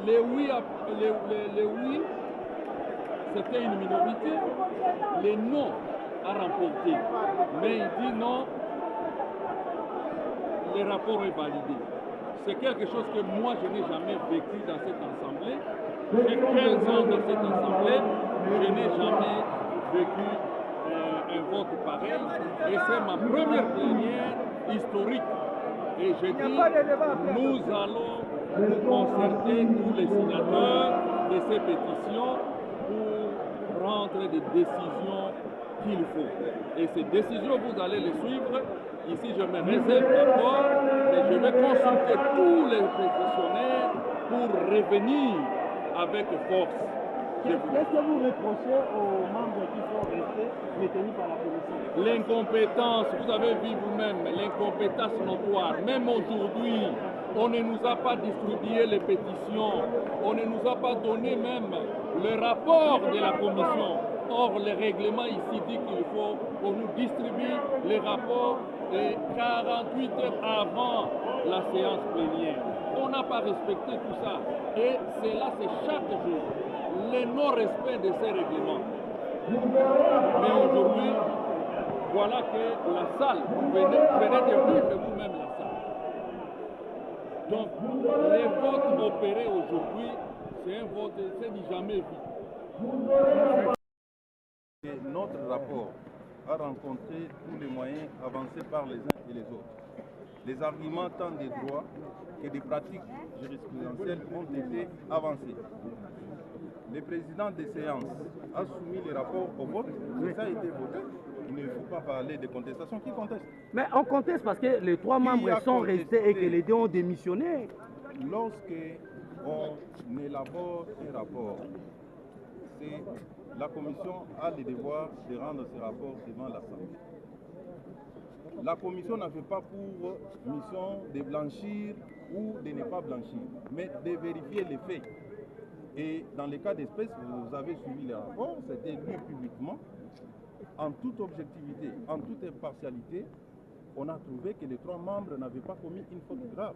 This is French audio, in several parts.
Les oui, c'était une minorité. Les non a remporté. Mais il dit non, le rapport est validé. C'est quelque chose que moi je n'ai jamais vécu dans cette assemblée. J'ai 15 ans dans cette assemblée, je n'ai jamais vécu un vote pareil. Et c'est ma première plénière historique. Et je dis, nous allons nous concerter tous les signataires de ces pétitions pour prendre des décisions qu'il faut. Et ces décisions, vous allez les suivre. Ici, je me réserve d'accord, mais je vais consulter tous les pétitionnaires pour revenir avec force. Qu'est-ce que vous reprochez aux membres qui sont restés retenus par la commission? L'incompétence, vous avez vu vous-même, l'incompétence notoire. Même aujourd'hui, on ne nous a pas distribué les pétitions, on ne nous a pas donné même le rapport de la commission. Or, le règlement ici dit qu'il faut qu'on nous distribue les rapports 48 heures avant la séance plénière. On n'a pas respecté tout ça. Et cela, c'est chaque jour. Le non-respect de ces règlements. Mais aujourd'hui, voilà que la salle, vous venez de vivre vous-même la salle. Donc, les votes opérés aujourd'hui, c'est un vote, c'est du jamais vu. Et notre rapport a rencontré tous les moyens avancés par les uns et les autres. Les arguments tant des droits que des pratiques jurisprudentielles ont été avancés. Le président des séances a soumis les rapports au vote, et ça a été voté. Il ne faut pas parler de contestation. Qui conteste? Mais on conteste parce que les 3 membres sont restés et que les 2 ont démissionné. Lorsque on élabore un rapport, la commission a le devoir de rendre ce rapport devant l'Assemblée. La commission n'a fait pas pour mission de blanchir ou de ne pas blanchir, mais de vérifier les faits. Et dans les cas d'espèce, vous avez suivi les rapports, c'était lu publiquement, en toute objectivité, en toute impartialité. On a trouvé que les 3 membres n'avaient pas commis une faute grave.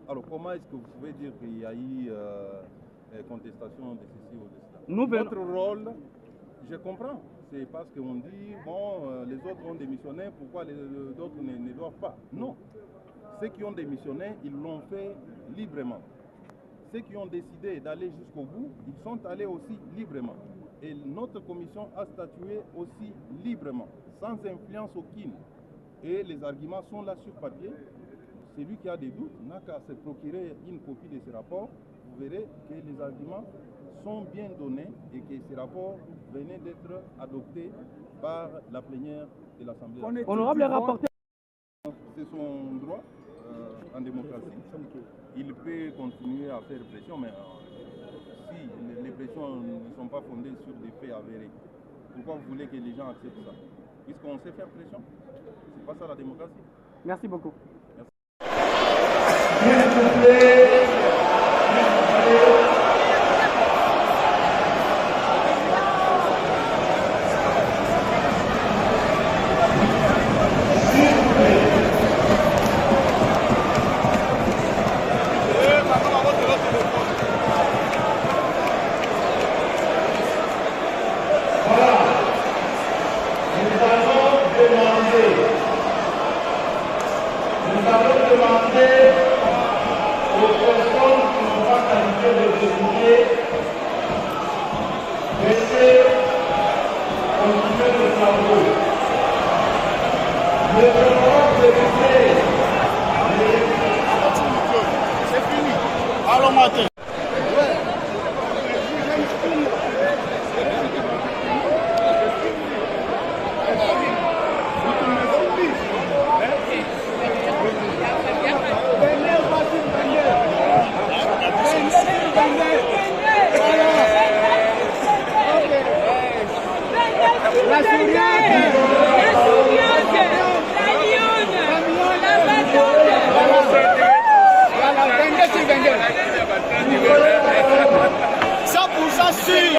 Alors comment est-ce que vous pouvez dire qu'il y a eu contestation de ceci ou de cela? Notre rôle, je comprends, c'est parce qu'on dit, bon, les autres ont démissionné, pourquoi les autres ne doivent pas? Non. Ceux qui ont démissionné, ils l'ont fait librement. Ceux qui ont décidé d'aller jusqu'au bout, ils sont allés aussi librement. Et notre commission a statué aussi librement, sans influence aucune. Et les arguments sont là sur papier. Celui qui a des doutes n'a qu'à se procurer une copie de ce rapport. Vous verrez que les arguments sont bien donnés et que ces rapports venaient d'être adoptés par la plénière de l'Assemblée. Honorable rapporteur. C'est son droit en démocratie. Il peut continuer à faire pression, mais si les pressions ne sont pas fondées sur des faits avérés, pourquoi vous voulez que les gens acceptent ça? Puisqu'on sait faire pression, c'est pas ça la démocratie. Merci beaucoup. Nous allons demander aux personnes qui n'ont pas qualifié de députés de continuer le travaux. Le devoir de c'est fini. Allons matin. La Ça pour ça, sûr.